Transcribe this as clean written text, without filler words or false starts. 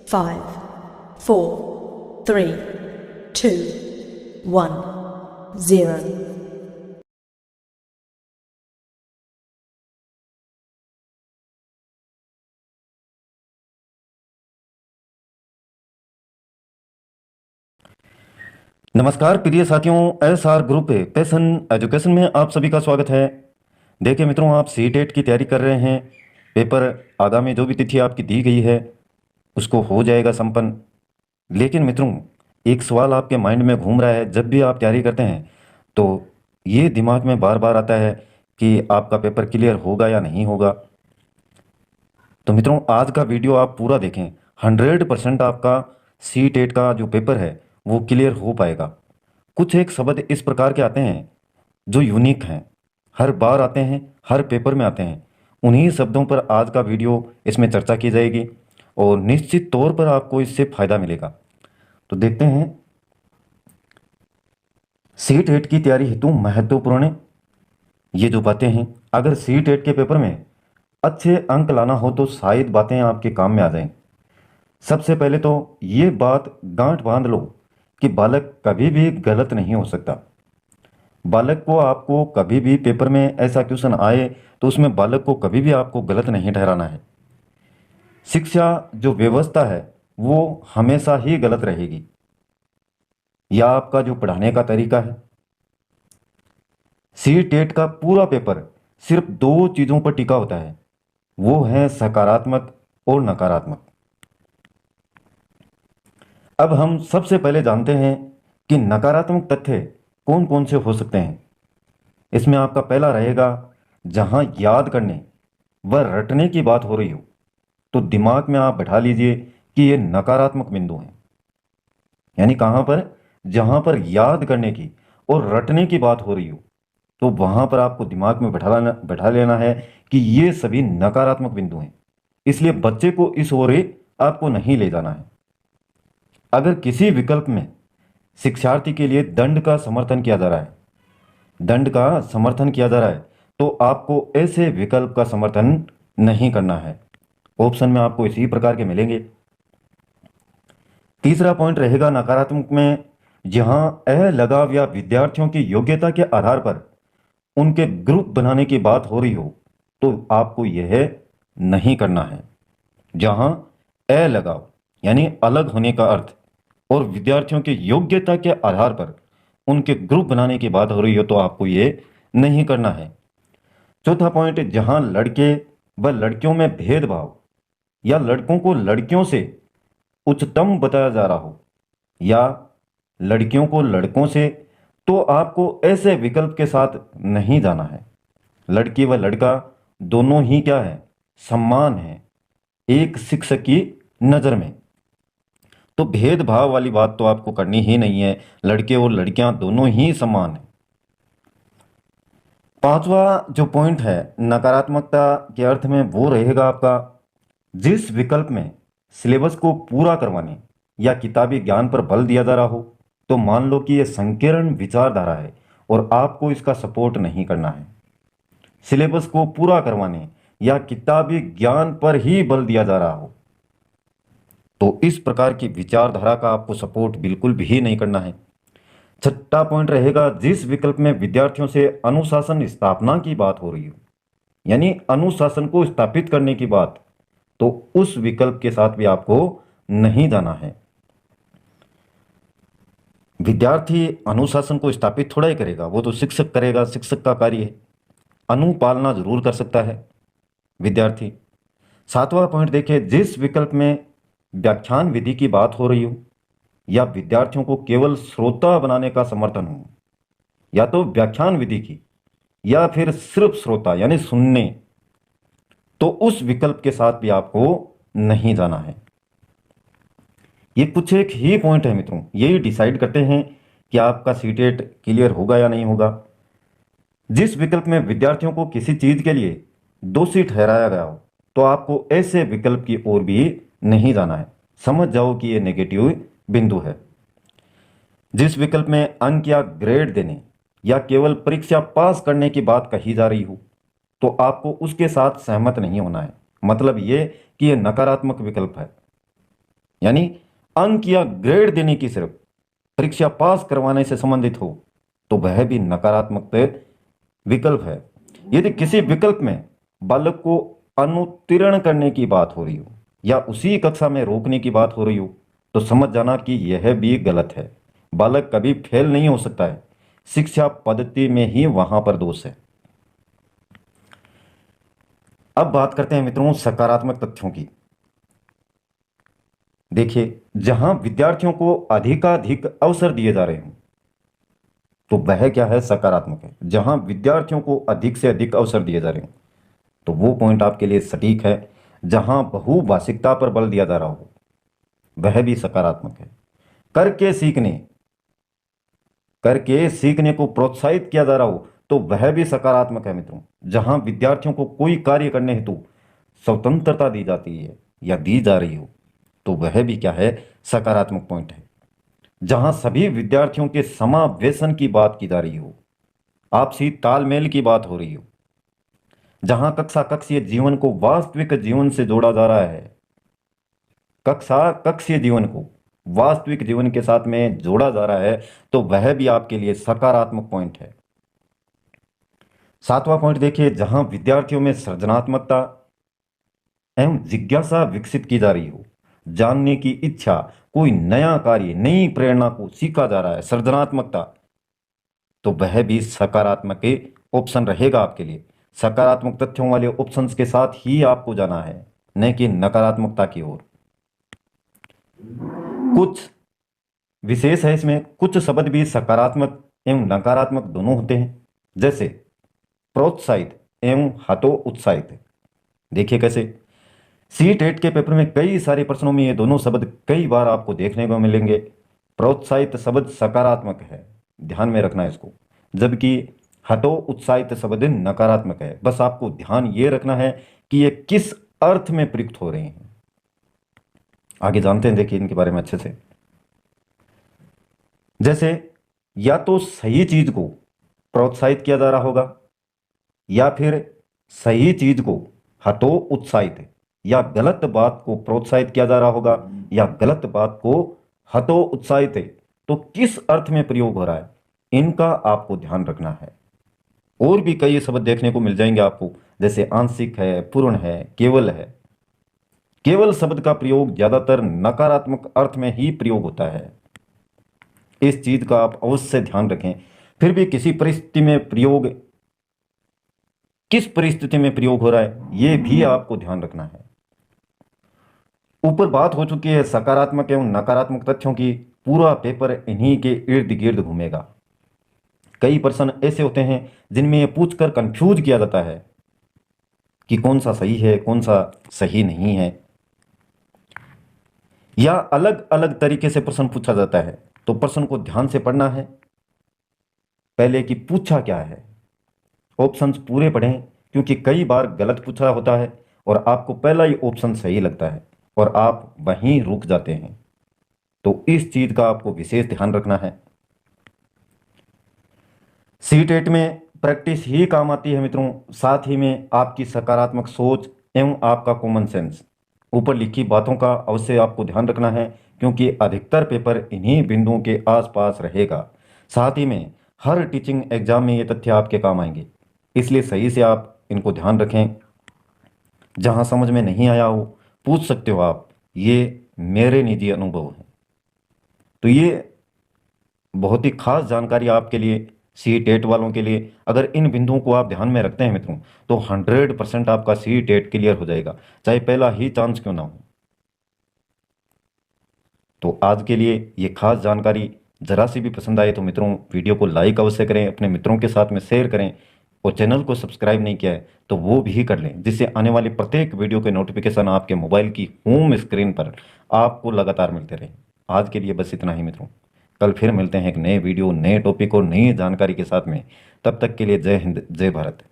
5, 4, 3, 2, 1, 0. नमस्कार प्रिय साथियों, एसआर ग्रुप पैशन एजुकेशन में आप सभी का स्वागत है। देखिए मित्रों, आप सी टेट की तैयारी कर रहे हैं। पेपर आगामी जो भी तिथि आपकी दी गई है उसको हो जाएगा संपन्न। लेकिन मित्रों, एक सवाल आपके माइंड में घूम रहा है। जब भी आप तैयारी करते हैं तो ये दिमाग में बार बार आता है कि आपका पेपर क्लियर होगा या नहीं होगा। तो मित्रों, आज का वीडियो आप पूरा देखें। 100% आपका सी टेट का जो पेपर है वो क्लियर हो पाएगा। कुछ एक शब्द इस प्रकार के आते हैं जो यूनिक हैं, हर बार आते हैं, हर पेपर में आते हैं। उन्हीं शब्दों पर आज का वीडियो इसमें चर्चा की जाएगी और निश्चित तौर पर आपको इससे फायदा मिलेगा। तो देखते हैं, सी टेट की तैयारी हेतु महत्वपूर्ण ये जो बातें हैं, अगर सी टेट के पेपर में अच्छे अंक लाना हो तो शायद बातें आपके काम में आ जाएं। सबसे पहले तो ये बात गांठ बांध लो कि बालक कभी भी गलत नहीं हो सकता। बालक को आपको कभी भी पेपर में ऐसा क्वेश्चन आए तो उसमें बालक को कभी भी आपको गलत नहीं ठहराना है। शिक्षा जो व्यवस्था है वो हमेशा ही गलत रहेगी, या आपका जो पढ़ाने का तरीका है। सी टेट का पूरा पेपर सिर्फ दो चीजों पर टिका होता है, वो है सकारात्मक और नकारात्मक। अब हम सबसे पहले जानते हैं कि नकारात्मक तथ्य कौन कौन से हो सकते हैं। इसमें आपका पहला रहेगा, जहां याद करने व रटने की बात हो रही हो तो दिमाग में आप बैठा लीजिए कि ये नकारात्मक बिंदु हैं। यानी कहां पर, जहां पर याद करने की और रटने की बात हो रही हो तो वहां पर आपको दिमाग में बैठा लेना है कि ये सभी नकारात्मक बिंदु हैं। इसलिए बच्चे को इस ओर आपको नहीं ले जाना है। अगर किसी विकल्प में शिक्षार्थी के लिए दंड का समर्थन किया जा रहा है, दंड का समर्थन किया जा रहा है, तो आपको ऐसे विकल्प का समर्थन नहीं करना है। ऑप्शन में आपको इसी प्रकार के मिलेंगे। तीसरा पॉइंट रहेगा नकारात्मक में, जहां अलगाव या विद्यार्थियों की योग्यता के आधार पर उनके ग्रुप बनाने की बात हो रही हो तो आपको यह नहीं करना है। जहां अलगाव यानी अलग होने का अर्थ और विद्यार्थियों की योग्यता के आधार पर उनके ग्रुप बनाने की बात हो रही हो तो आपको ये नहीं करना है। चौथा पॉइंट, जहां लड़के व लड़कियों में भेदभाव या लड़कों को लड़कियों से उच्चतम बताया जा रहा हो या लड़कियों को लड़कों से, तो आपको ऐसे विकल्प के साथ नहीं जाना है। लड़की व लड़का दोनों ही क्या है, सम्मान है एक शिक्षक की नज़र में। तो भेदभाव वाली बात तो आपको करनी ही नहीं है, लड़के और लड़कियां दोनों ही समान हैं। पांचवा जो पॉइंट है नकारात्मकता के अर्थ में, वो रहेगा आपका, जिस विकल्प में सिलेबस को पूरा करवाने या किताबी ज्ञान पर बल दिया जा रहा हो तो मान लो कि यह संकीर्ण विचारधारा है और आपको इसका सपोर्ट नहीं करना है। सिलेबस को पूरा करवाने या किताबी ज्ञान पर ही बल दिया जा रहा हो तो इस प्रकार की विचारधारा का आपको सपोर्ट बिल्कुल भी नहीं करना है। छठा पॉइंट रहेगा, जिस विकल्प में विद्यार्थियों से अनुशासन स्थापना की बात हो रही हो यानी अनुशासन को स्थापित करने की बात, तो उस विकल्प के साथ भी आपको नहीं जाना है। विद्यार्थी अनुशासन को स्थापित थोड़ा ही करेगा, वो तो शिक्षक करेगा, शिक्षक का कार्य है। अनुपालना जरूर कर सकता है विद्यार्थी। सातवां पॉइंट देखिए, जिस विकल्प में व्याख्यान विधि की बात हो रही हो या विद्यार्थियों को केवल श्रोता बनाने का समर्थन हो, या तो व्याख्यान विधि की या फिर सिर्फ श्रोता यानी सुनने, तो उस विकल्प के साथ भी आपको नहीं जाना है। ये कुछ एक ही पॉइंट है मित्रों, यही डिसाइड करते हैं कि आपका सीटेट क्लियर होगा या नहीं होगा। जिस विकल्प में विद्यार्थियों को किसी चीज के लिए दोषी ठहराया गया हो तो आपको ऐसे विकल्प की ओर भी नहीं जाना है। समझ जाओ कि यह नेगेटिव बिंदु है। जिस विकल्प में अंक या ग्रेड देने या केवल परीक्षा पास करने की बात कही जा रही हो तो आपको उसके साथ सहमत नहीं होना है। मतलब ये कि यह नकारात्मक विकल्प है, यानी अंक या ग्रेड देने की सिर्फ परीक्षा पास करवाने से संबंधित हो तो वह भी नकारात्मक विकल्प है। यदि किसी विकल्प में बालक को अनुत्तीर्ण करने की बात हो रही हो या उसी कक्षा में रोकने की बात हो रही हो तो समझ जाना कि यह भी गलत है। बालक कभी फेल नहीं हो सकता है, शिक्षा पद्धति में ही वहां पर दोष है। अब बात करते हैं मित्रों सकारात्मक तथ्यों की। देखिए, जहां विद्यार्थियों को अधिकाधिक अवसर दिए जा रहे हों तो वह क्या है, सकारात्मक है। जहां विद्यार्थियों को अधिक से अधिक अवसर दिए जा रहे हों तो वो पॉइंट आपके लिए सटीक है। जहां बहुभाषिकता पर बल दिया जा रहा हो वह भी सकारात्मक है। करके सीखने को प्रोत्साहित किया जा रहा हो तो वह भी सकारात्मक है मित्रों। जहां विद्यार्थियों को कोई कार्य करने हेतु स्वतंत्रता दी जाती है या दी जा रही हो तो वह भी क्या है, सकारात्मक पॉइंट है। जहां सभी विद्यार्थियों के समावेशन की बात की जा रही हो, आपसी तालमेल की बात हो रही हो, जहां कक्षा कक्षीय जीवन को वास्तविक जीवन से जोड़ा जा रहा है, कक्षा कक्षीय जीवन को वास्तविक जीवन के साथ में जोड़ा जा रहा है तो वह भी आपके लिए सकारात्मक पॉइंट है। सातवां पॉइंट देखिए, जहां विद्यार्थियों में सृजनात्मकता एवं जिज्ञासा विकसित की जा रही हो, जानने की इच्छा, कोई नया कार्य, नई प्रेरणा को सीखा जा रहा है, सृजनात्मकता, तो वह भी सकारात्मक ऑप्शन रहेगा आपके लिए। सकारात्मक तथ्यों वाले ऑप्शंस के साथ ही आपको जाना है, न कि नकारात्मकता की ओर। कुछ विशेष है इसमें, कुछ शब्द भी सकारात्मक एवं नकारात्मक दोनों होते हैं, जैसे प्रोत्साहित एवं हतोत्साहित। देखिए कैसे, सी-टेट के पेपर में कई सारे प्रश्नों में ये दोनों शब्द कई बार आपको देखने को मिलेंगे। प्रोत्साहित शब्द सकारात्मक है, ध्यान में रखना है इसको, जबकि हतोत्साहित शब्द नकारात्मक है। बस आपको ध्यान ये रखना है कि ये किस अर्थ में प्रयुक्त हो रहे हैं। आगे जानते हैं, देखिए इनके बारे में अच्छे से। जैसे या तो सही चीज को प्रोत्साहित किया जा रहा होगा या फिर सही चीज को हतोत्साहित, या गलत बात को प्रोत्साहित किया जा रहा होगा या गलत बात को हतोत्साहित है। तो किस अर्थ में प्रयोग हो रहा है, इनका आपको ध्यान रखना है। और भी कई शब्द देखने को मिल जाएंगे आपको, जैसे आंशिक है, पूर्ण है, केवल है। केवल शब्द का प्रयोग ज्यादातर नकारात्मक अर्थ में ही प्रयोग होता है, इस चीज का आप अवश्य ध्यान रखें। फिर भी किसी परिस्थिति में प्रयोग, किस परिस्थिति में प्रयोग हो रहा है यह भी आपको ध्यान रखना है। ऊपर बात हो चुकी है सकारात्मक एवं नकारात्मक तथ्यों की, पूरा पेपर इन्हीं के इर्द गिर्द घूमेगा। कई प्रश्न ऐसे होते हैं जिनमें यह पूछकर कंफ्यूज किया जाता है कि कौन सा सही है, कौन सा सही नहीं है, या अलग अलग तरीके से प्रश्न पूछा जाता है। तो प्रश्न को ध्यान से पढ़ना है, पहले कि पूछा क्या है, ऑप्शंस पूरे पढ़ें, क्योंकि कई बार गलत पूछा होता है और आपको पहला ही ऑप्शन सही लगता है और आप वहीं रुक जाते हैं। तो इस चीज का आपको विशेष ध्यान रखना है। सी-टेट में प्रैक्टिस ही काम आती है मित्रों, साथ ही में आपकी सकारात्मक सोच एवं आपका कॉमन सेंस। ऊपर लिखी बातों का अवश्य आपको ध्यान रखना है, क्योंकि अधिकतर पेपर इन्हीं बिंदुओं के आसपास रहेगा। साथ ही में हर टीचिंग एग्जाम में ये तथ्य आपके काम आएंगे, इसलिए सही से आप इनको ध्यान रखें। जहां समझ में नहीं आया हो पूछ सकते हो आप, ये मेरे निजी अनुभव है। तो ये बहुत ही खास जानकारी आपके लिए, सी-टेट वालों के लिए। अगर इन बिंदुओं को आप ध्यान में रखते हैं मित्रों तो 100% आपका सी-टेट क्लियर हो जाएगा, चाहे पहला ही चांस क्यों ना हो। तो आज के लिए ये खास जानकारी जरा सी भी पसंद आए तो मित्रों वीडियो को लाइक अवश्य करें, अपने मित्रों के साथ में शेयर करें, और चैनल को सब्सक्राइब नहीं किया है तो वो भी कर लें, जिससे आने वाली प्रत्येक वीडियो के नोटिफिकेशन आपके मोबाइल की होम स्क्रीन पर आपको लगातार मिलते रहें। आज के लिए बस इतना ही मित्रों, कल फिर मिलते हैं एक नए वीडियो, नए टॉपिक और नई जानकारी के साथ में। तब तक के लिए जय हिंद, जय भारत।